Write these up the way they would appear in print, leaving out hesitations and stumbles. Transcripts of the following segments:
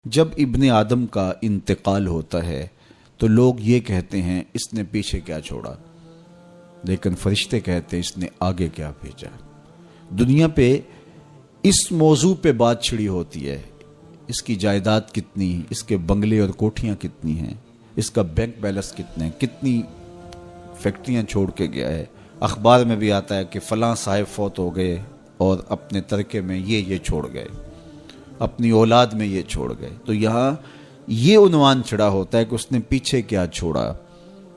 جب ابن آدم کا انتقال ہوتا ہے تو لوگ یہ کہتے ہیں اس نے پیچھے کیا چھوڑا، لیکن فرشتے کہتے ہیں اس نے آگے کیا بھیجا۔ دنیا پہ اس موضوع پہ بات چھڑی ہوتی ہے، اس کی جائیداد کتنی، اس کے بنگلے اور کوٹھیاں کتنی ہیں، اس کا بینک بیلنس کتنے ہیں، کتنی فیکٹریاں چھوڑ کے گیا ہے۔ اخبار میں بھی آتا ہے کہ فلاں صاحب فوت ہو گئے اور اپنے ترکے میں یہ چھوڑ گئے، اپنی اولاد میں یہ چھوڑ گئے۔ تو یہاں یہ عنوان چڑھا ہوتا ہے کہ اس نے پیچھے کیا چھوڑا،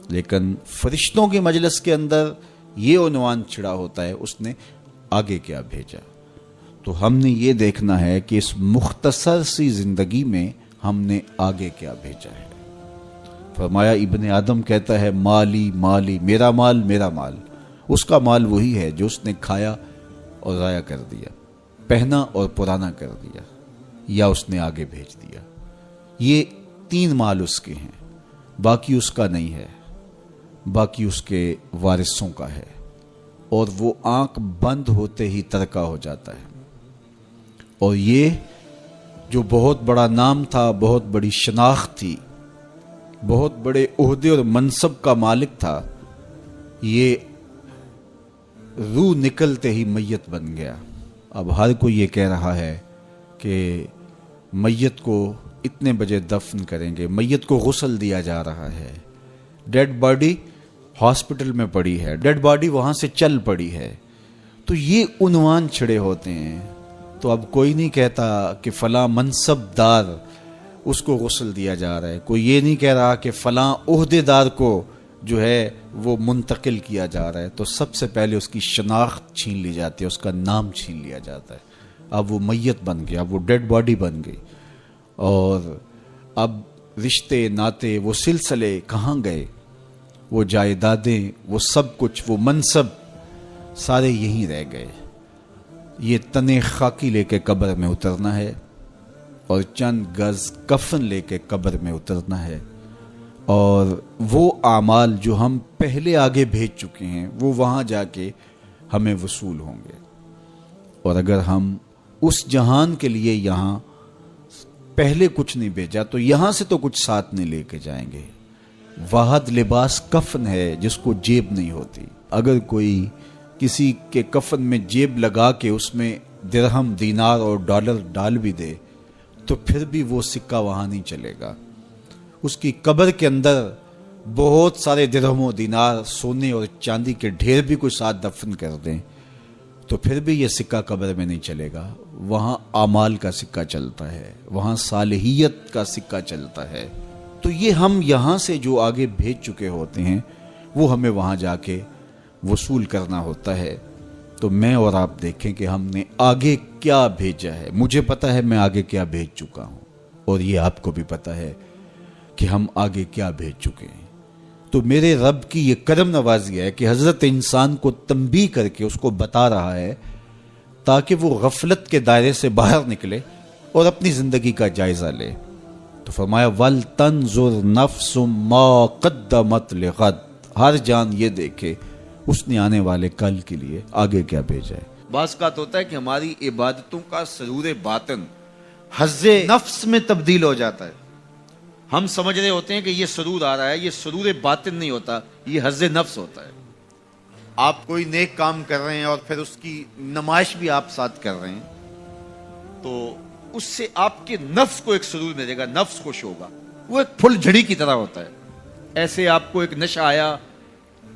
لیکن فرشتوں کے مجلس کے اندر یہ عنوان چڑھا ہوتا ہے اس نے آگے کیا بھیجا۔ تو ہم نے یہ دیکھنا ہے کہ اس مختصر سی زندگی میں ہم نے آگے کیا بھیجا ہے۔ فرمایا ابن آدم کہتا ہے مالی مالی، میرا مال میرا مال۔ اس کا مال وہی ہے جو اس نے کھایا اور ضائع کر دیا، پہنا اور پرانا کر دیا، یا اس نے آگے بھیج دیا۔ یہ تین مال اس کے ہیں، باقی اس کا نہیں ہے، باقی اس کے وارثوں کا ہے، اور وہ آنکھ بند ہوتے ہی ترکہ ہو جاتا ہے۔ اور یہ جو بہت بڑا نام تھا، بہت بڑی شناخت تھی، بہت بڑے عہدے اور منصب کا مالک تھا، یہ روح نکلتے ہی میت بن گیا۔ اب ہر کوئی یہ کہہ رہا ہے کہ میت کو اتنے بجے دفن کریں گے، میت کو غسل دیا جا رہا ہے، ڈیڈ باڈی ہاسپٹل میں پڑی ہے، ڈیڈ باڈی وہاں سے چل پڑی ہے۔ تو یہ عنوان چھڑے ہوتے ہیں۔ تو اب کوئی نہیں کہتا کہ فلاں منصب دار اس کو غسل دیا جا رہا ہے، کوئی یہ نہیں کہہ رہا کہ فلاں عہدے دار کو جو ہے وہ منتقل کیا جا رہا ہے۔ تو سب سے پہلے اس کی شناخت چھین لی جاتی ہے، اس کا نام چھین لیا جاتا ہے۔ اب وہ میت بن گیا، اب وہ ڈیڈ باڈی بن گئی، اور اب رشتے ناتے وہ سلسلے کہاں گئے، وہ جائیدادیں، وہ سب کچھ، وہ منصب سارے یہیں رہ گئے۔ یہ تنے خاکی لے کے قبر میں اترنا ہے، اور چند گز کفن لے کے قبر میں اترنا ہے، اور وہ اعمال جو ہم پہلے آگے بھیج چکے ہیں وہ وہاں جا کے ہمیں وصول ہوں گے۔ اور اگر ہم اس جہان کے لیے یہاں پہلے کچھ نہیں بھیجا تو یہاں سے تو کچھ ساتھ نہیں لے کے جائیں گے۔ واحد لباس کفن ہے جس کو جیب نہیں ہوتی۔ اگر کوئی کسی کے کفن میں جیب لگا کے اس میں درہم، دینار اور ڈالر ڈال بھی دے تو پھر بھی وہ سکہ وہاں نہیں چلے گا۔ اس کی قبر کے اندر بہت سارے درہم و دینار، سونے اور چاندی کے ڈھیر بھی کوئی ساتھ دفن کر دیں تو پھر بھی یہ سکہ قبر میں نہیں چلے گا۔ وہاں اعمال کا سکہ چلتا ہے، وہاں صالحیت کا سکہ چلتا ہے۔ تو یہ ہم یہاں سے جو آگے بھیج چکے ہوتے ہیں وہ ہمیں وہاں جا کے وصول کرنا ہوتا ہے۔ تو میں اور آپ دیکھیں کہ ہم نے آگے کیا بھیجا ہے۔ مجھے پتا ہے میں آگے کیا بھیج چکا ہوں، اور یہ آپ کو بھی پتا ہے کہ ہم آگے کیا بھیج چکے ہیں۔ تو میرے رب کی یہ کرم نوازی ہے کہ حضرت انسان کو تنبیہ کر کے اس کو بتا رہا ہے تاکہ وہ غفلت کے دائرے سے باہر نکلے اور اپنی زندگی کا جائزہ لے۔ تو فرمایا وَلْتَنْظُرْ نَفْسٌ مَا قَدَّمَتْ لِغَدٍ، ہر جان یہ دیکھے اس نے آنے والے کل کے لیے آگے کیا بھیجا ہے۔ بعض کا ہوتا ہے کہ ہماری عبادتوں کا سرور باطن حظ نفس میں تبدیل ہو جاتا ہے۔ ہم سمجھ رہے ہوتے ہیں کہ یہ سرور آ رہا ہے، یہ سرور باطن نہیں ہوتا، یہ حظ نفس ہوتا ہے۔ آپ کوئی نیک کام کر رہے ہیں اور پھر اس کی نمائش بھی آپ ساتھ کر رہے ہیں تو اس سے آپ کے نفس کو ایک سرور ملے گا، نفس خوش ہوگا۔ وہ ایک پھل جھڑی کی طرح ہوتا ہے۔ ایسے آپ کو ایک نشہ آیا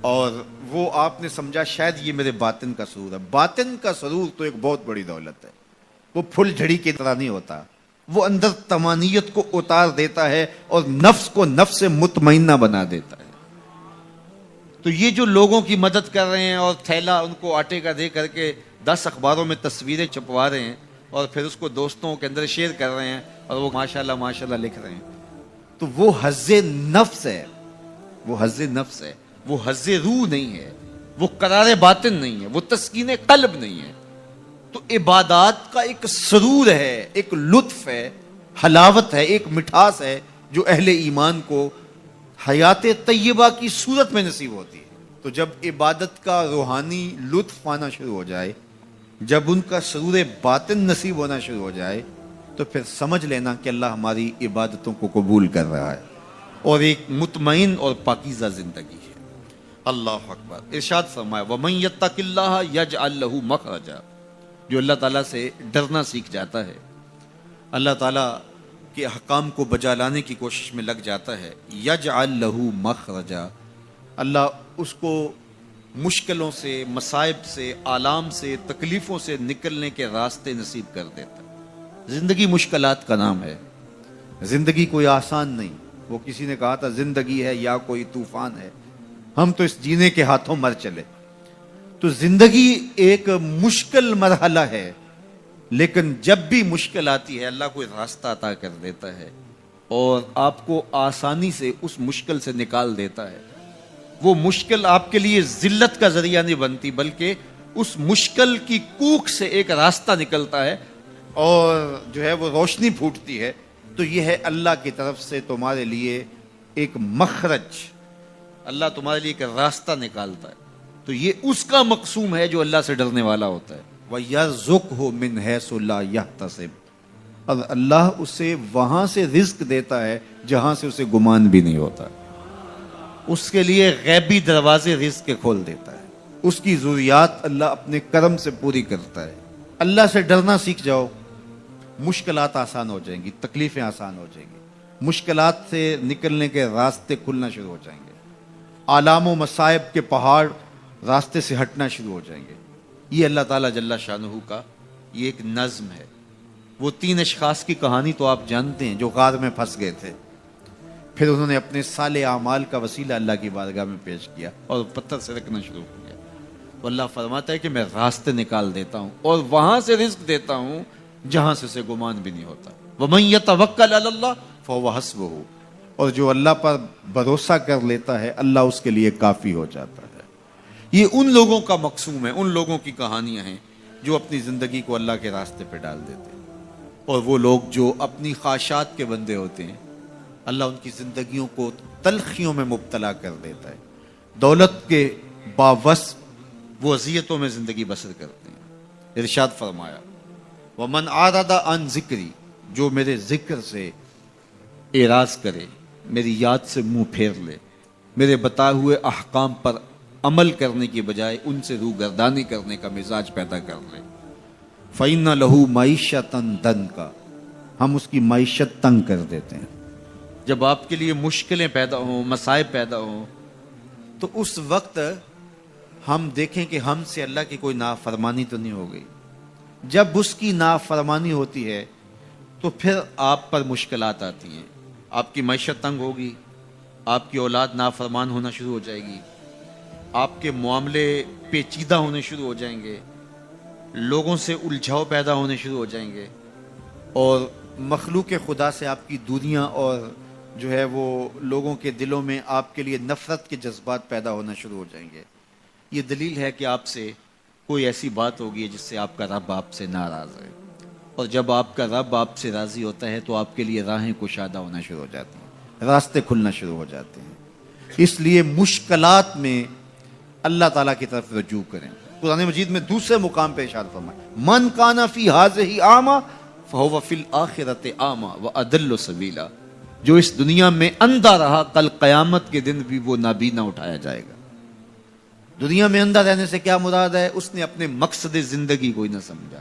اور وہ آپ نے سمجھا شاید یہ میرے باطن کا سرور ہے۔ باطن کا سرور تو ایک بہت بڑی دولت ہے، وہ پھل جھڑی کی طرح نہیں ہوتا۔ وہ اندر طمانینت کو اتار دیتا ہے اور نفس کو نفس مطمئنہ بنا دیتا ہے۔ تو یہ جو لوگوں کی مدد کر رہے ہیں اور تھیلا ان کو آٹے کا دے کر کے 10 اخباروں میں تصویریں چھپوا رہے ہیں اور پھر اس کو دوستوں کے اندر شیئر کر رہے ہیں اور وہ ماشاءاللہ ماشاءاللہ لکھ رہے ہیں، تو وہ حظ نفس ہے، وہ حظ نفس ہے، وہ حظ روح نہیں ہے، وہ قرار باطن نہیں ہے، وہ تسکین قلب نہیں ہے۔ تو عبادات کا ایک سرور ہے، ایک لطف ہے، حلاوت ہے، ایک مٹھاس ہے جو اہل ایمان کو حیات طیبہ کی صورت میں نصیب ہوتی ہے۔ تو جب عبادت کا روحانی لطف آنا شروع ہو جائے، جب ان کا سرور باطن نصیب ہونا شروع ہو جائے تو پھر سمجھ لینا کہ اللہ ہماری عبادتوں کو قبول کر رہا ہے اور ایک مطمئن اور پاکیزہ زندگی ہے۔ اللہ اکبر۔ ارشاد فرمایا وَمَن يَتَّقِ اللَّهَ يَجْعَل لَّهُ مَخْرَجًا، جو اللہ تعالیٰ سے ڈرنا سیکھ جاتا ہے، اللہ تعالیٰ کے احکام کو بجا لانے کی کوشش میں لگ جاتا ہے، یجعل لہ مخرجا، اللہ اس کو مشکلوں سے، مصائب سے، آلام سے، تکلیفوں سے نکلنے کے راستے نصیب کر دیتا ہے۔ زندگی مشکلات کا نام ہے، زندگی کوئی آسان نہیں۔ وہ کسی نے کہا تھا زندگی ہے یا کوئی طوفان ہے، ہم تو اس جینے کے ہاتھوں مر چلے۔ تو زندگی ایک مشکل مرحلہ ہے، لیکن جب بھی مشکل آتی ہے اللہ کوئی راستہ عطا کر دیتا ہے اور آپ کو آسانی سے اس مشکل سے نکال دیتا ہے۔ وہ مشکل آپ کے لیے ذلت کا ذریعہ نہیں بنتی، بلکہ اس مشکل کی کوکھ سے ایک راستہ نکلتا ہے اور جو ہے وہ روشنی پھوٹتی ہے۔ تو یہ ہے اللہ کی طرف سے تمہارے لیے ایک مخرج، اللہ تمہارے لیے ایک راستہ نکالتا ہے۔ تو یہ اس کا مقصوم ہے جو اللہ سے ڈرنے والا ہوتا ہے۔ وَيَرْزُقْهُ مِنْ حَيْثُ لَا يَحْتَسِبُ، اور اللہ اسے وہاں سے رزق دیتا ہے جہاں سے اسے گمان بھی نہیں ہوتا، اس کے لیے غیبی دروازے رزق کے کھول دیتا ہے، اس کی ضروریات اللہ اپنے کرم سے پوری کرتا ہے۔ اللہ سے ڈرنا سیکھ جاؤ، مشکلات آسان ہو جائیں گی، تکلیفیں آسان ہو جائیں گی، مشکلات سے نکلنے کے راستے کھلنا شروع ہو جائیں گے، آلام و مصائب کے پہاڑ راستے سے ہٹنا شروع ہو جائیں گے۔ یہ اللہ تعالیٰ جل شانہ کا یہ ایک نظم ہے۔ وہ 3 اشخاص کی کہانی تو آپ جانتے ہیں جو غار میں پھنس گئے تھے، پھر انہوں نے اپنے صالح اعمال کا وسیلہ اللہ کی بارگاہ میں پیش کیا اور پتھر سے رکھنا شروع کیا۔ تو اللہ فرماتا ہے کہ میں راستے نکال دیتا ہوں اور وہاں سے رزق دیتا ہوں جہاں سے اسے گمان بھی نہیں ہوتا۔ وَمَن يَتَوَکَّلْ عَلَى اللَّهِ فَهُوَ حَسْبُهُ، اور جو اللہ پر بھروسہ کر لیتا ہے اللہ اس کے لیے کافی ہو جاتا ہے۔ یہ ان لوگوں کا مقصوم ہے، ان لوگوں کی کہانیاں ہیں جو اپنی زندگی کو اللہ کے راستے پہ ڈال دیتے ہیں، اور وہ لوگ جو اپنی خواہشات کے بندے ہوتے ہیں اللہ ان کی زندگیوں کو تلخیوں میں مبتلا کر دیتا ہے، دولت کے باوس وہ اذیتوں میں زندگی بسر کرتے ہیں۔ ارشاد فرمایا وَمَنْ عَرَضَ عَنْ ذِکْرِی، جو میرے ذکر سے اعراض کرے، میری یاد سے منہ پھیر لے، میرے بتائے ہوئے احکام پر عمل کرنے کی بجائے ان سے روگردانی کرنے کا مزاج پیدا کر لے، فَإِنَّ لَهُ مَعِیشَةً ضَنْکَ، ہم اس کی معیشت تنگ کر دیتے ہیں۔ جب آپ کے لیے مشکلیں پیدا ہوں، مصائب پیدا ہوں، تو اس وقت ہم دیکھیں کہ ہم سے اللہ کی کوئی نافرمانی تو نہیں ہو گئی۔ جب اس کی نافرمانی ہوتی ہے تو پھر آپ پر مشکلات آتی ہیں، آپ کی معیشت تنگ ہوگی، آپ کی اولاد نافرمان ہونا شروع ہو جائے گی، آپ کے معاملے پیچیدہ ہونے شروع ہو جائیں گے، لوگوں سے الجھاؤ پیدا ہونے شروع ہو جائیں گے، اور مخلوق خدا سے آپ کی دوریاں اور جو ہے وہ لوگوں کے دلوں میں آپ کے لیے نفرت کے جذبات پیدا ہونا شروع ہو جائیں گے۔ یہ دلیل ہے کہ آپ سے کوئی ایسی بات ہوگی جس سے آپ کا رب آپ سے ناراض ہے، اور جب آپ کا رب آپ سے راضی ہوتا ہے تو آپ کے لیے راہیں کشادہ ہونا شروع ہو جاتی ہیں، راستے کھلنا شروع ہو جاتے ہیں۔ اس لیے مشکلات میں اللہ تعالیٰ کی طرف رجوع کریں۔ قرآن مجید میں دوسرے مقام پہ ارشاد فرمایا من کان فی ہذہ اعمی فہو فی الآخرۃ اعمی واضل سبیلا، جو اس دنیا میں اندھا رہا کل قیامت کے دن بھی وہ نابینا اٹھایا جائے گا۔ دنیا میں اندھا رہنے سے کیا مراد ہے؟ اس نے اپنے مقصد زندگی کو ہی نہ سمجھا۔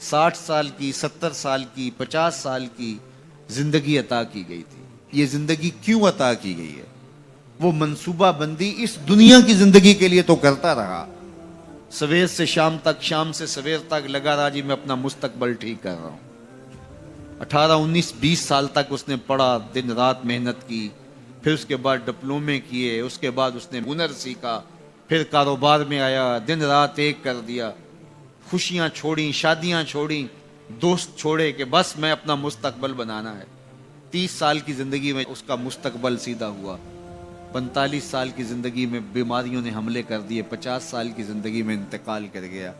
60 سال کی، 70 سال کی، 50 سال کی زندگی عطا کی گئی تھی۔ یہ زندگی کیوں عطا کی گئی ہے؟ وہ منصوبہ بندی اس دنیا کی زندگی کے لیے تو کرتا رہا، سویر سے شام تک، شام سے سویر تک لگا رہا جی میں اپنا مستقبل ٹھیک کر رہا ہوں۔ 18 19 20 سال تک اس نے پڑھا، دن رات محنت کی، پھر اس کے بعد ڈپلومے کیے، اس کے بعد اس نے ہنر سیکھا، پھر کاروبار میں آیا، دن رات ایک کر دیا، خوشیاں چھوڑیں، شادیاں چھوڑیں، دوست چھوڑے کہ بس میں اپنا مستقبل بنانا ہے۔ 30 سال کی زندگی میں اس کا مستقبل سیدھا ہوا، 45 سال کی زندگی میں بیماریوں نے حملے کر دیے، 50 سال کی زندگی میں انتقال کر گیا۔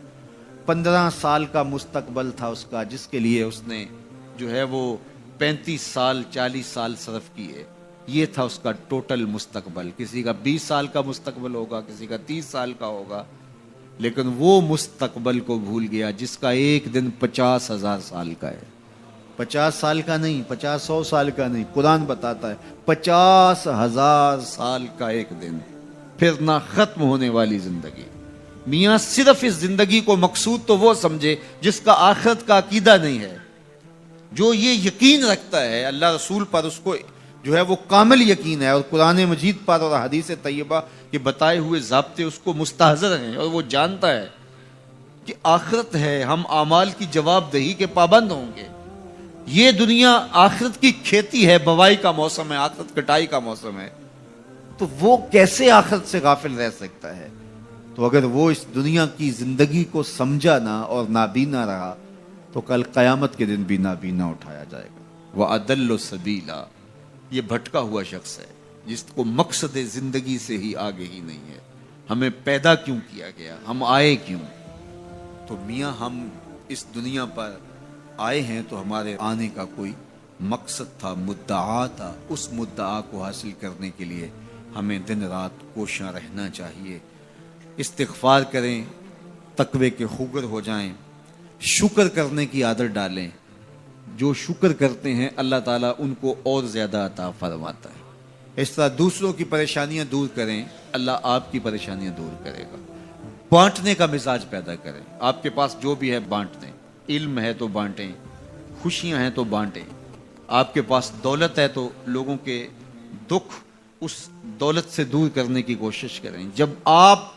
15 سال کا مستقبل تھا اس کا، جس کے لیے اس نے جو ہے وہ 35 سال 40 سال صرف کیے۔ یہ تھا اس کا ٹوٹل مستقبل۔ کسی کا 20 سال کا مستقبل ہوگا، کسی کا 30 سال کا ہوگا، لیکن وہ مستقبل کو بھول گیا جس کا ایک دن 50,000 سال کا ہے۔ 50 سال کا نہیں، 50-100 سال کا نہیں، قرآن بتاتا ہے 50,000 سال کا ایک دن، پھر نہ ختم ہونے والی زندگی۔ میاں صرف اس زندگی کو مقصود تو وہ سمجھے جس کا آخرت کا عقیدہ نہیں ہے، جو یہ یقین رکھتا ہے اللہ رسول پر، اس کو جو ہے وہ کامل یقین ہے، اور قرآن مجید پر اور حدیث طیبہ کے بتائے ہوئے ضابطے اس کو مستحضر ہیں، اور وہ جانتا ہے کہ آخرت ہے، ہم اعمال کی جواب دہی کے پابند ہوں گے۔ یہ دنیا آخرت کی کھیتی ہے، بوائی کا موسم ہے، آخرت کٹائی کا موسم ہے، تو وہ کیسے آخرت سے غافل رہ سکتا ہے؟ تو اگر وہ اس دنیا کی زندگی کو سمجھا نہ اور نابینا رہا تو کل قیامت کے دن بھی نابینا اٹھایا جائے گا۔ وَأَضَلُّ سَبِيلًا، یہ بھٹکا ہوا شخص ہے جس کو مقصد زندگی سے ہی آگے ہی نہیں ہے۔ ہمیں پیدا کیوں کیا گیا، ہم آئے کیوں؟ تو میاں ہم اس دنیا پر آئے ہیں تو ہمارے آنے کا کوئی مقصد تھا، مدعا تھا۔ اس مدعا کو حاصل کرنے کے لیے ہمیں دن رات کوشاں رہنا چاہیے، استغفار کریں، تقوی کے خوگر ہو جائیں، شکر کرنے کی عادت ڈالیں۔ جو شکر کرتے ہیں اللہ تعالیٰ ان کو اور زیادہ عطا فرماتا ہے۔ اس طرح دوسروں کی پریشانیاں دور کریں، اللہ آپ کی پریشانیاں دور کرے گا۔ بانٹنے کا مزاج پیدا کریں، آپ کے پاس جو بھی ہے بانٹ دیں، علم ہے تو بانٹیں، خوشیاں ہیں تو بانٹیں، آپ کے پاس دولت ہے تو لوگوں کے دکھ اس دولت سے دور کرنے کی کوشش کریں۔ جب آپ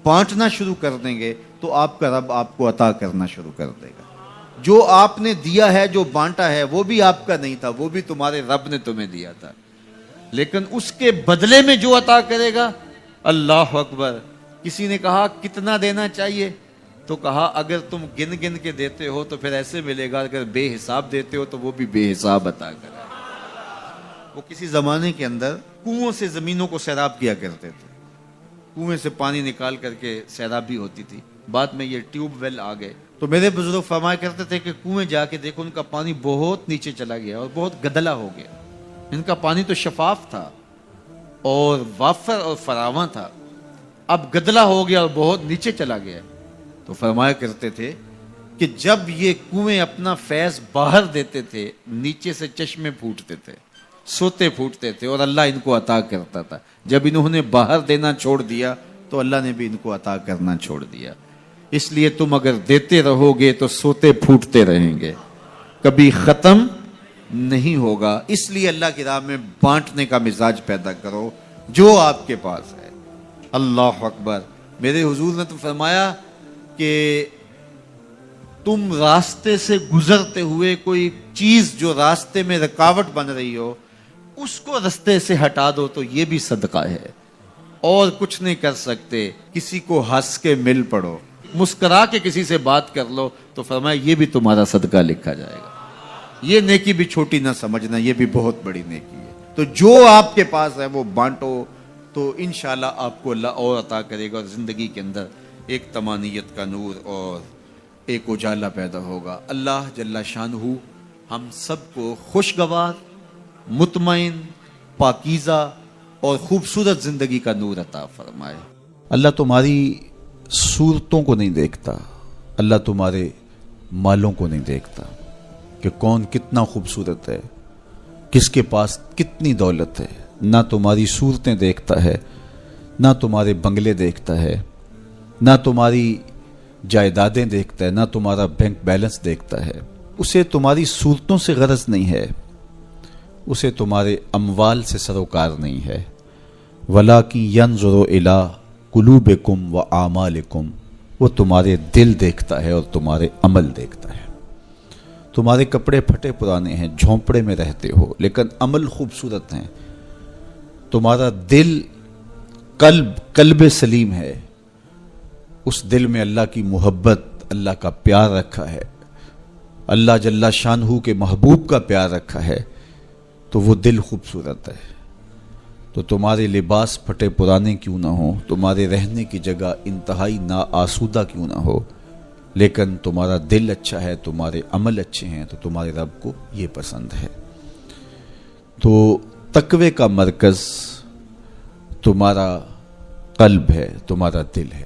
بانٹنا شروع کر دیں گے تو آپ کا رب آپ کو عطا کرنا شروع کر دے گا۔ جو آپ نے دیا ہے، جو بانٹا ہے، وہ بھی آپ کا نہیں تھا، وہ بھی تمہارے رب نے تمہیں دیا تھا، لیکن اس کے بدلے میں جو عطا کرے گا، اللہ اکبر۔ کسی نے کہا کتنا دینا چاہیے، تو کہا اگر تم گن گن کے دیتے ہو تو پھر ایسے ملے گا، اگر بے حساب دیتے ہو تو وہ بھی بے حساب عطا کرے گا۔ وہ کسی زمانے کے اندر کنووں سے زمینوں کو سیراب کیا کرتے تھے، کنویں سے پانی نکال کر کے سیرابی ہوتی تھی، بعد میں یہ ٹیوب ویل آ گئے۔ تو میرے بزرگ فرمایا کرتے تھے کہ کنویں جا کے دیکھو، ان کا پانی بہت نیچے چلا گیا اور بہت گدلا ہو گیا۔ ان کا پانی تو شفاف تھا اور وافر اور فراواں تھا، اب گدلا ہو گیا اور بہت نیچے چلا گیا۔ تو فرمایا کرتے تھے کہ جب یہ کنویں اپنا فیض باہر دیتے تھے، نیچے سے چشمے پھوٹتے تھے، سوتے پھوٹتے تھے، اور اللہ ان کو عطا کرتا تھا۔ جب انہوں نے باہر دینا چھوڑ دیا تو اللہ نے بھی ان کو عطا کرنا چھوڑ دیا۔ اس لیے تم اگر دیتے رہو گے تو سوتے پھوٹتے رہیں گے، کبھی ختم نہیں ہوگا۔ اس لیے اللہ کی راہ میں بانٹنے کا مزاج پیدا کرو جو آپ کے پاس ہے۔ اللہ اکبر۔ میرے حضور نے تو فرمایا کہ تم راستے سے گزرتے ہوئے کوئی چیز جو راستے میں رکاوٹ بن رہی ہو، اس کو راستے سے ہٹا دو تو یہ بھی صدقہ ہے، اور کچھ نہیں کر سکتے۔ کسی کو ہنس کے مل پڑو، مسکرا کے کسی سے بات کر لو، تو فرمایا یہ بھی تمہارا صدقہ لکھا جائے گا۔ یہ نیکی بھی چھوٹی نہ سمجھنا، یہ بھی بہت بڑی نیکی ہے۔ تو جو آپ کے پاس ہے وہ بانٹو، تو انشاءاللہ آپ کو اللہ اور عطا کرے گا، اور زندگی کے اندر ایک تمانیت کا نور اور ایک اجالا پیدا ہوگا۔ اللہ جل شانہ ہم سب کو خوشگوار، مطمئن، پاکیزہ اور خوبصورت زندگی کا نور عطا فرمائے۔ اللہ تمہاری صورتوں کو نہیں دیکھتا، اللہ تمہارے مالوں کو نہیں دیکھتا کہ کون کتنا خوبصورت ہے، کس کے پاس کتنی دولت ہے۔ نہ تمہاری صورتیں دیکھتا ہے، نہ تمہارے بنگلے دیکھتا ہے، نہ تمہاری جائیدادیں دیکھتا ہے، نہ تمہارا بینک بیلنس دیکھتا ہے۔ اسے تمہاری صورتوں سے غرض نہیں ہے، اسے تمہارے اموال سے سروکار نہیں ہے۔ وَلَٰكِن يَنظُرُ إِلَىٰ قُلُوبِكُمْ وَأَعْمَالِكُمْ، وہ تمہارے دل دیکھتا ہے اور تمہارے عمل دیکھتا ہے۔ تمہارے کپڑے پھٹے پرانے ہیں، جھونپڑے میں رہتے ہو، لیکن عمل خوبصورت ہیں۔ تمہارا دل قلب سلیم ہے، اس دل میں اللہ کی محبت، اللہ کا پیار رکھا ہے، اللہ جل شانہ کے محبوب کا پیار رکھا ہے، تو وہ دل خوبصورت ہے۔ تو تمہارے لباس پھٹے پرانے کیوں نہ ہوں، تمہارے رہنے کی جگہ انتہائی ناآسودہ کیوں نہ ہو، لیکن تمہارا دل اچھا ہے، تمہارے عمل اچھے ہیں، تو تمہارے رب کو یہ پسند ہے۔ تو تقوی کا مرکز تمہارا قلب ہے، تمہارا دل ہے۔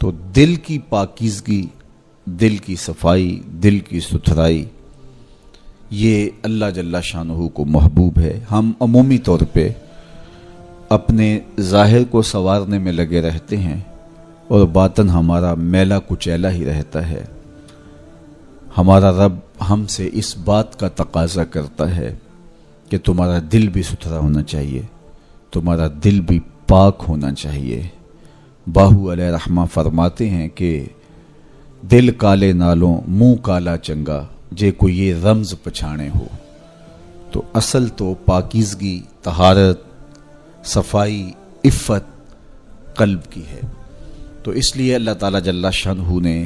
تو دل کی پاکیزگی، دل کی صفائی، دل کی ستھرائی یہ اللہ جل شانہ کو محبوب ہے۔ ہم عمومی طور پہ اپنے ظاہر کو سنوارنے میں لگے رہتے ہیں اور باطن ہمارا میلا کچیلا ہی رہتا ہے۔ ہمارا رب ہم سے اس بات کا تقاضا کرتا ہے کہ تمہارا دل بھی ستھرا ہونا چاہیے، تمہارا دل بھی پاک ہونا چاہیے۔ باہو علیہ رحمہ فرماتے ہیں کہ دل کالے نالوں منہ کالا چنگا، جے کو یہ رمز پچھانے ہو۔ تو اصل تو پاکیزگی، طہارت، صفائی، عفت قلب کی ہے۔ تو اس لیے اللہ تعالیٰ جل شانہ نے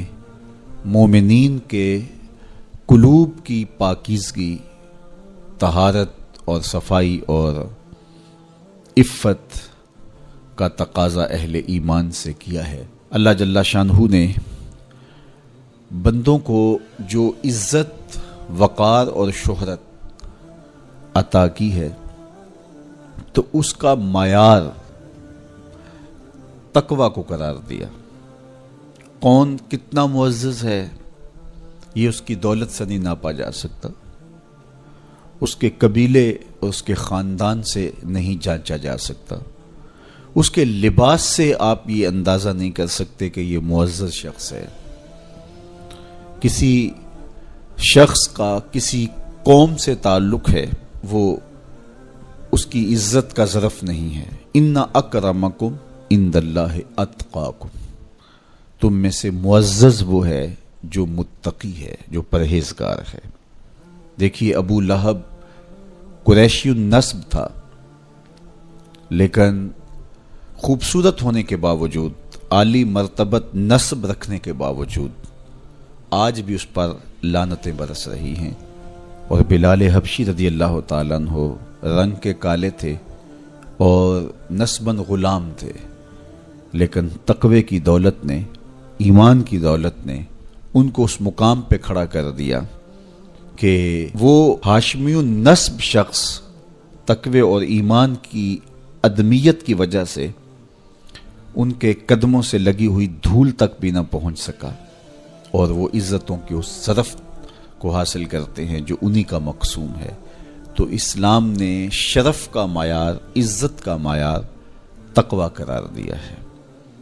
مومنین کے قلوب کی پاکیزگی، طہارت اور صفائی اور عفت کا تقاضا اہل ایمان سے کیا ہے۔ اللہ جل شانہ نے بندوں کو جو عزت، وقار اور شہرت عطا کی ہے تو اس کا معیار تقوی کو قرار دیا۔ کون کتنا معزز ہے یہ اس کی دولت سے نہیں ناپا جا سکتا، اس کے قبیلے اور اس کے خاندان سے نہیں جانچا جا سکتا، اس کے لباس سے آپ یہ اندازہ نہیں کر سکتے کہ یہ معزز شخص ہے۔ کسی شخص کا کسی قوم سے تعلق ہے، وہ اس کی عزت کا ظرف نہیں ہے۔ ان اکرمکم عند اللہ اتقاکم، تم میں سے معزز وہ ہے جو متقی ہے، جو پرہیزگار ہے۔ دیکھیے ابو لہب قریشی النسب تھا، لیکن خوبصورت ہونے کے باوجود، عالی مرتبت نسب رکھنے کے باوجود آج بھی اس پر لعنتیں برس رہی ہیں۔ اور بلال حبشی رضی اللہ تعالیٰ عنہ رنگ کے کالے تھے اور نسباً غلام تھے، لیکن تقوی کی دولت نے، ایمان کی دولت نے ان کو اس مقام پہ کھڑا کر دیا کہ وہ ہاشمی النسب شخص تقوی اور ایمان کی عدمیت کی وجہ سے ان کے قدموں سے لگی ہوئی دھول تک بھی نہ پہنچ سکا، اور وہ عزتوں کے اس شرف کو حاصل کرتے ہیں جو انہی کا مقسوم ہے۔ تو اسلام نے شرف کا معیار، عزت کا معیار تقوی قرار دیا ہے۔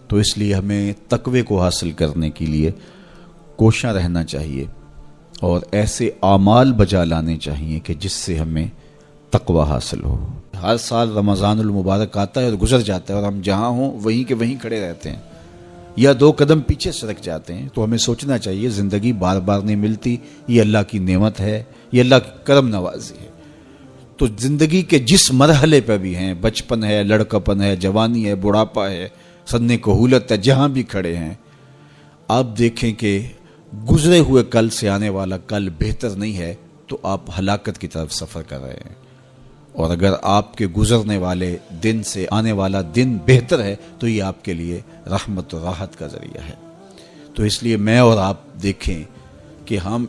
تو اس لیے ہمیں تقوی کو حاصل کرنے کے لیے کوشاں رہنا چاہیے اور ایسے اعمال بجا لانے چاہیے کہ جس سے ہمیں تقوی حاصل ہو۔ ہر سال رمضان المبارک آتا ہے اور گزر جاتا ہے، اور ہم جہاں ہوں وہیں کے وہیں کھڑے رہتے ہیں یا 2 قدم پیچھے سرک جاتے ہیں۔ تو ہمیں سوچنا چاہیے زندگی بار بار نہیں ملتی، یہ اللہ کی نعمت ہے، یہ اللہ کی کرم نوازی ہے۔ تو زندگی کے جس مرحلے پہ بھی ہیں، بچپن ہے، لڑکپن ہے، جوانی ہے، بڑھاپا ہے، سن کہولت ہے، جہاں بھی کھڑے ہیں، آپ دیکھیں کہ گزرے ہوئے کل سے آنے والا کل بہتر نہیں ہے تو آپ ہلاکت کی طرف سفر کر رہے ہیں، اور اگر آپ کے گزرنے والے دن سے آنے والا دن بہتر ہے تو یہ آپ کے لیے رحمت و راحت کا ذریعہ ہے۔ تو اس لیے میں اور آپ دیکھیں کہ ہم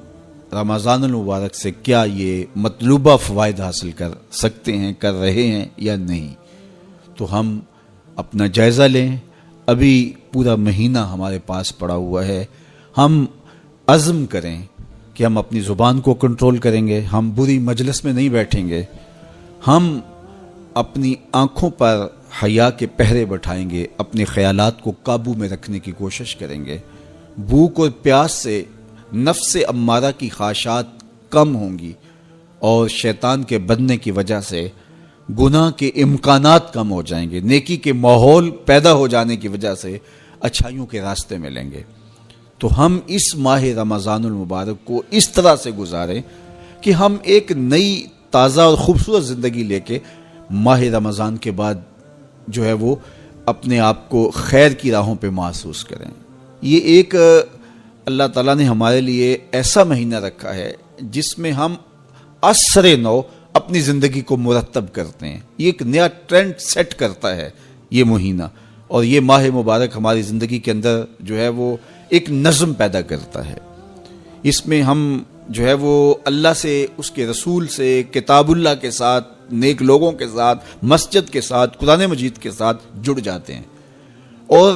رمضان المبارک سے کیا یہ مطلوبہ فوائد حاصل کر سکتے ہیں، کر رہے ہیں یا نہیں۔ تو ہم اپنا جائزہ لیں، ابھی پورا مہینہ ہمارے پاس پڑا ہوا ہے، ہم عزم کریں کہ ہم اپنی زبان کو کنٹرول کریں گے، ہم بری مجلس میں نہیں بیٹھیں گے، ہم اپنی آنکھوں پر حیا کے پہرے بٹھائیں گے، اپنے خیالات کو قابو میں رکھنے کی کوشش کریں گے، بھوک اور پیاس سے نفس امارہ کی خواہشات کم ہوں گی، اور شیطان کے بننے کی وجہ سے گناہ کے امکانات کم ہو جائیں گے، نیکی کے ماحول پیدا ہو جانے کی وجہ سے اچھائیوں کے راستے ملیں گے۔ تو ہم اس ماہ رمضان المبارک کو اس طرح سے گزاریں کہ ہم ایک نئی تازہ اور خوبصورت زندگی لے کے ماہ رمضان کے بعد جو ہے وہ اپنے آپ کو خیر کی راہوں پہ محسوس کریں۔ یہ ایک اللہ تعالیٰ نے ہمارے لیے ایسا مہینہ رکھا ہے جس میں ہم عصر نو اپنی زندگی کو مرتب کرتے ہیں، یہ ایک نیا ٹرینڈ سیٹ کرتا ہے یہ مہینہ، اور یہ ماہ مبارک ہماری زندگی کے اندر جو ہے وہ ایک نظم پیدا کرتا ہے۔ اس میں ہم جو ہے وہ اللہ سے، اس کے رسول سے، کتاب اللہ کے ساتھ، نیک لوگوں کے ساتھ، مسجد کے ساتھ، قرآن مجید کے ساتھ جڑ جاتے ہیں، اور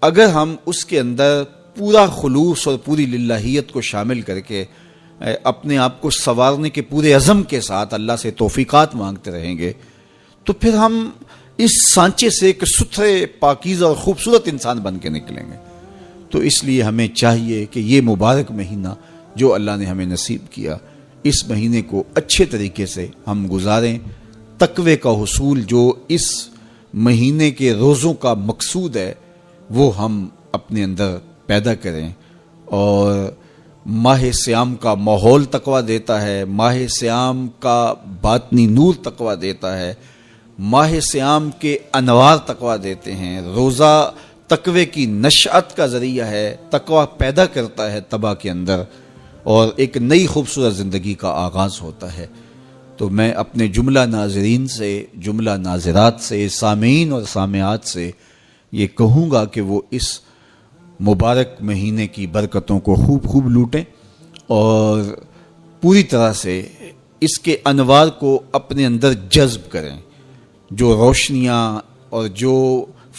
اگر ہم اس کے اندر پورا خلوص اور پوری للہیت کو شامل کر کے اپنے آپ کو سنوارنے کے پورے عزم کے ساتھ اللہ سے توفیقات مانگتے رہیں گے تو پھر ہم اس سانچے سے ایک ستھرے پاکیزہ اور خوبصورت انسان بن کے نکلیں گے. تو اس لیے ہمیں چاہیے کہ یہ مبارک مہینہ جو اللہ نے ہمیں نصیب کیا، اس مہینے کو اچھے طریقے سے ہم گزاریں. تقوی کا حصول جو اس مہینے کے روزوں کا مقصود ہے وہ ہم اپنے اندر پیدا کریں. اور ماہ سیام کا ماحول تقوی دیتا ہے، ماہ سیام کا باطنی نور تقوی دیتا ہے، ماہ سیام کے انوار تقوی دیتے ہیں. روزہ تقوی کی نشأت کا ذریعہ ہے، تقوی پیدا کرتا ہے طبع کے اندر اور ایک نئی خوبصورت زندگی کا آغاز ہوتا ہے. تو میں اپنے جملہ ناظرین سے، جملہ ناظرات سے، سامعین اور سامعات سے یہ کہوں گا کہ وہ اس مبارک مہینے کی برکتوں کو خوب لوٹیں اور پوری طرح سے اس کے انوار کو اپنے اندر جذب کریں. جو روشنیاں اور جو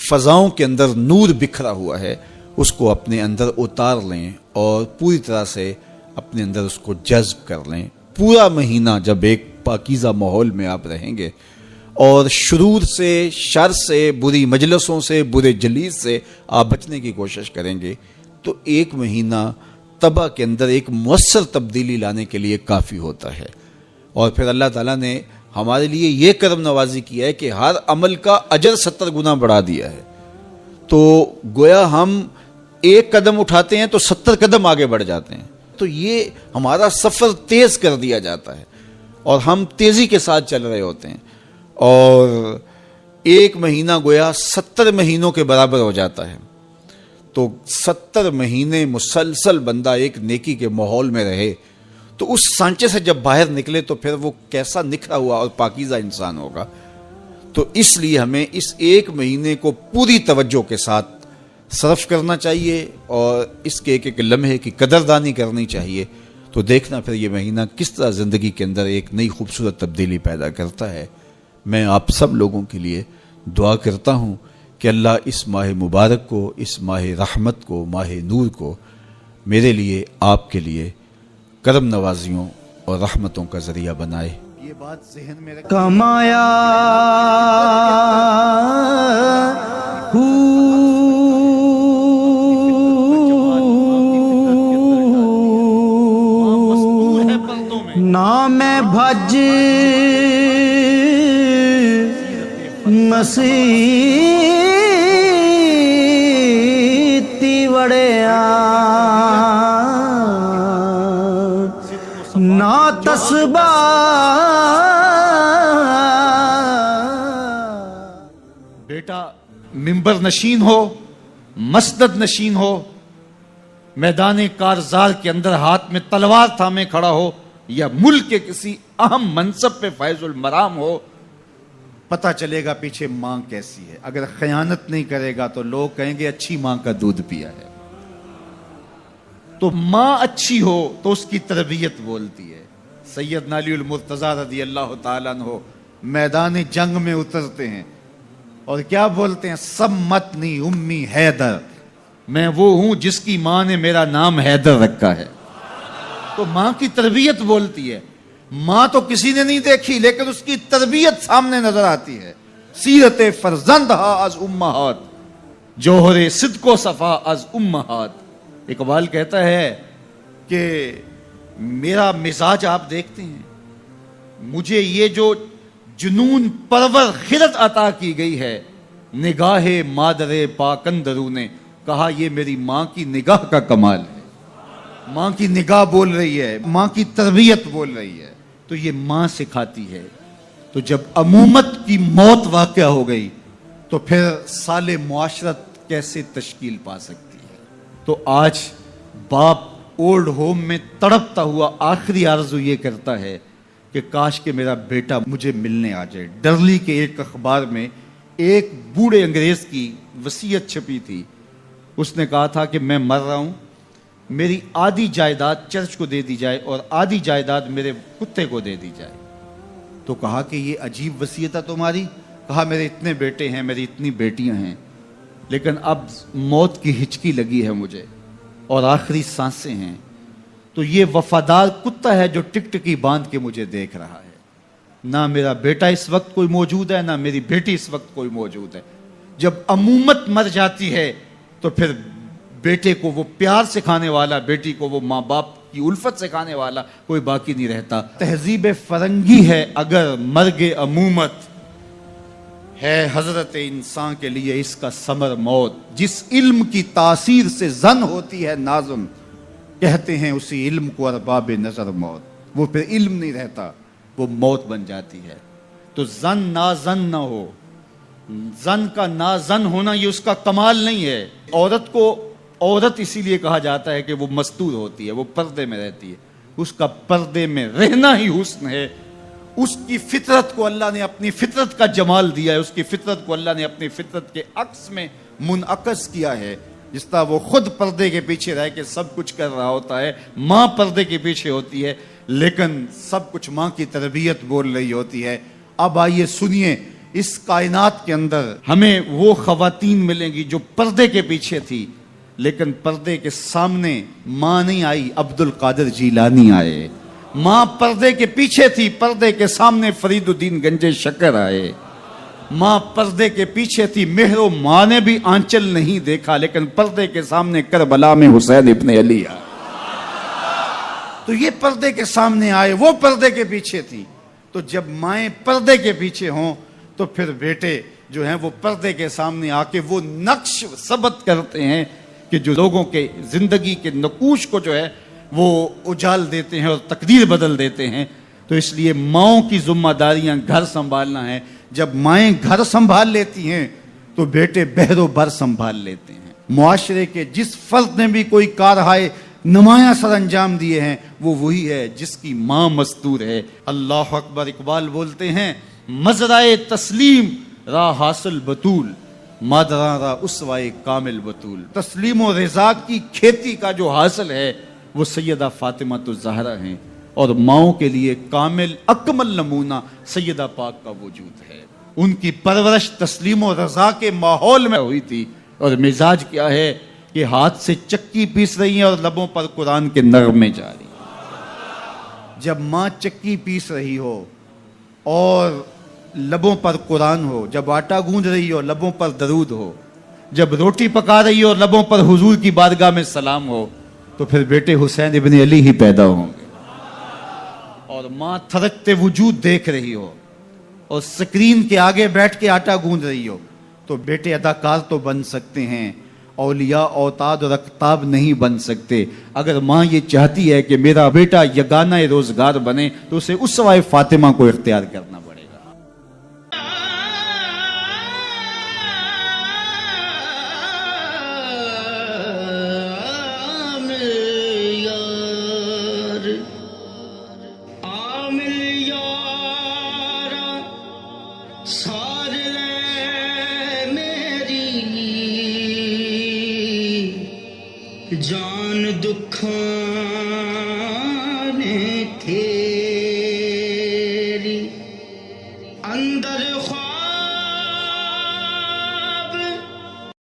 فضاؤں کے اندر نور بکھرا ہوا ہے اس کو اپنے اندر اتار لیں اور پوری طرح سے اپنے اندر اس کو جذب کر لیں. پورا مہینہ جب ایک پاکیزہ ماحول میں آپ رہیں گے اور شرور سے، شر سے، بری مجلسوں سے، برے جلیس سے آپ بچنے کی کوشش کریں گے تو ایک مہینہ طبع کے اندر ایک مؤثر تبدیلی لانے کے لیے کافی ہوتا ہے. اور پھر اللہ تعالیٰ نے ہمارے لیے یہ کرم نوازی کیا ہے کہ ہر عمل کا اجر 70 گنا بڑھا دیا ہے. تو گویا ہم ایک قدم اٹھاتے ہیں تو 70 قدم آگے بڑھ جاتے ہیں. تو یہ ہمارا سفر تیز کر دیا جاتا ہے اور ہم تیزی کے ساتھ چل رہے ہوتے ہیں اور ایک مہینہ گویا 70 مہینوں کے برابر ہو جاتا ہے. تو 70 مہینے مسلسل بندہ ایک نیکی کے ماحول میں رہے تو اس سانچے سے جب باہر نکلے تو پھر وہ کیسا نکھرا ہوا اور پاکیزہ انسان ہوگا. تو اس لیے ہمیں اس ایک مہینے کو پوری توجہ کے ساتھ صرف کرنا چاہیے اور اس کے ایک لمحے کی قدردانی کرنی چاہیے. تو دیکھنا پھر یہ مہینہ کس طرح زندگی کے اندر ایک نئی خوبصورت تبدیلی پیدا کرتا ہے. میں آپ سب لوگوں کے لیے دعا کرتا ہوں کہ اللہ اس ماہ مبارک کو، اس ماہ رحمت کو، ماہ نور کو میرے لیے، آپ کے لیے کرم نوازیوں اور رحمتوں کا ذریعہ بنائے. یہ بات ذہن میں رکھیں. کمایا نام بھج مسیتی وڑیا نا تسبہ بیٹا منبر نشین ہو، مسجد نشین ہو، میدان کارزار کے اندر ہاتھ میں تلوار تھامے کھڑا ہو یا ملک کے کسی اہم منصب پہ فائز المرام ہو، پتہ چلے گا پیچھے ماں کیسی ہے. اگر خیانت نہیں کرے گا تو لوگ کہیں گے اچھی ماں کا دودھ پیا ہے. تو ماں اچھی ہو تو اس کی تربیت بولتی ہے. سیدنا علی المرتضیٰ رضی اللہ تعالیٰ عنہ میدان جنگ میں اترتے ہیں اور کیا بولتے ہیں؟ سب متنی امی حیدر، میں وہ ہوں جس کی ماں نے میرا نام حیدر رکھا ہے. تو ماں کی تربیت بولتی ہے. ماں تو کسی نے نہیں دیکھی لیکن اس کی تربیت سامنے نظر آتی ہے. سیرت فرزند ہا از امہات، جوہر صدق و صفا از امہات. اقبال کہتا ہے کہ میرا مزاج آپ دیکھتے ہیں، مجھے یہ جو جنون پرور خرد عطا کی گئی ہے، نگاہ مادر پاکندرو نے کہا یہ میری ماں کی نگاہ کا کمال ہے. ماں کی نگاہ بول رہی ہے، ماں کی تربیت بول رہی ہے. تو یہ ماں سکھاتی ہے. تو جب امومت کی موت واقع ہو گئی تو پھر سال معاشرت کیسے تشکیل پا سکتی ہے؟ تو آج باپ اولڈ ہوم میں تڑپتا ہوا آخری آرزو یہ کرتا ہے کہ کاش کہ میرا بیٹا مجھے ملنے آ جائے. ڈرلی کے ایک اخبار میں ایک بوڑھے انگریز کی وصیت چھپی تھی. اس نے کہا تھا کہ میں مر رہا ہوں، میری آدھی جائیداد چرچ کو دے دی جائے اور آدھی جائیداد میرے کتے کو دے دی جائے. تو کہا کہ یہ عجیب وصیت ہے تمہاری. کہا میرے اتنے بیٹے ہیں، میری اتنی بیٹیاں ہیں، لیکن اب موت کی ہچکی لگی ہے مجھے اور آخری سانسیں ہیں. تو یہ وفادار کتا ہے جو ٹکٹکی باندھ کے مجھے دیکھ رہا ہے. نہ میرا بیٹا اس وقت کوئی موجود ہے، نہ میری بیٹی اس وقت کوئی موجود ہے. جب امومت مر جاتی ہے تو پھر بیٹے کو وہ پیار سکھانے والا، بیٹی کو وہ ماں باپ کی الفت سکھانے والا کوئی باقی نہیں رہتا. تہذیب فرنگی ہے اگر مرگ امومت ہے حضرت انسان کے لیے اس کا ثمر موت. جس علم کی تاثیر سے زن ہوتی ہے نازم، کہتے ہیں اسی علم کو ارباب نظر موت. وہ پھر علم نہیں رہتا، وہ موت بن جاتی ہے. تو زن نازن نہ ہو، زن کا نازن ہونا یہ اس کا کمال نہیں ہے. عورت کو عورت اسی لیے کہا جاتا ہے کہ وہ مستور ہوتی ہے، وہ پردے میں رہتی ہے. اس کا پردے میں رہنا ہی حسن ہے. اس کی فطرت کو اللہ نے اپنی فطرت کا جمال دیا ہے، اس کی فطرت کو اللہ نے اپنی فطرت کے عکس میں منعکس کیا ہے. جس طرح وہ خود پردے کے پیچھے رہ کے سب کچھ کر رہا ہوتا ہے، ماں پردے کے پیچھے ہوتی ہے لیکن سب کچھ ماں کی تربیت بول رہی ہوتی ہے. اب آئیے سنیے، اس کائنات کے اندر ہمیں وہ خواتین ملیں گی جو پردے کے پیچھے تھی لیکن پردے کے سامنے ماں نہیں آئی، عبد القادر جیلانی آئے. ماں پردے کے پیچھے تھی، پردے کے سامنے فرید الدین گنج شکر آئے. ماں پردے کے پیچھے تھی، مہر و ماں نے بھی آنچل نہیں دیکھا لیکن پردے کے سامنے کربلا میں حسین ابن علی آئے. تو یہ پردے کے سامنے آئے، وہ پردے کے پیچھے تھی. تو جب مائیں پردے کے پیچھے ہوں تو پھر بیٹے جو ہیں وہ پردے کے سامنے آ کے وہ نقش ثبت کرتے ہیں کہ جو لوگوں کے زندگی کے نقوش کو جو ہے وہ اجال دیتے ہیں اور تقدیر بدل دیتے ہیں. تو اس لیے ماؤں کی ذمہ داریاں گھر سنبھالنا ہے. جب مائیں گھر سنبھال لیتی ہیں تو بیٹے بہر و بر سنبھال لیتے ہیں. معاشرے کے جس فرد نے بھی کوئی کارہائے نمایاں سر انجام دیے ہیں وہ وہی ہے جس کی ماں مستور ہے. اللہ اکبر. اقبال بولتے ہیں مزرائے تسلیم راہ حاصل بطول، مادراں را اسوائے کامل بطول. تسلیم و رضا کی کھیتی کا جو حاصل ہے وہ سیدہ فاطمہ الزہرا ہیں، اور ماؤں کے لیے کامل اکمل نمونہ سیدہ پاک کا وجود ہے. ان کی پرورش تسلیم و رضا کے ماحول میں ہوئی تھی. اور مزاج کیا ہے کہ ہاتھ سے چکی پیس رہی ہیں اور لبوں پر قرآن کے نغمے جاری. جب ماں چکی پیس رہی ہو اور لبوں پر قرآن ہو، جب آٹا گوندھ رہی ہو لبوں پر درود ہو، جب روٹی پکا رہی ہو لبوں پر حضور کی بارگاہ میں سلام ہو، تو پھر بیٹے حسین ابن علی ہی پیدا ہوں گے. اور ماں تھرکتے وجود دیکھ رہی ہو اور سکرین کے آگے بیٹھ کے آٹا گوندھ رہی ہو تو بیٹے اداکار تو بن سکتے ہیں، اولیاء اوتاد اور اقطاب نہیں بن سکتے. اگر ماں یہ چاہتی ہے کہ میرا بیٹا یگانہ روزگار بنے تو اسے اسوائے فاطمہ کو اختیار کرنا پڑے گا. جان دکھاں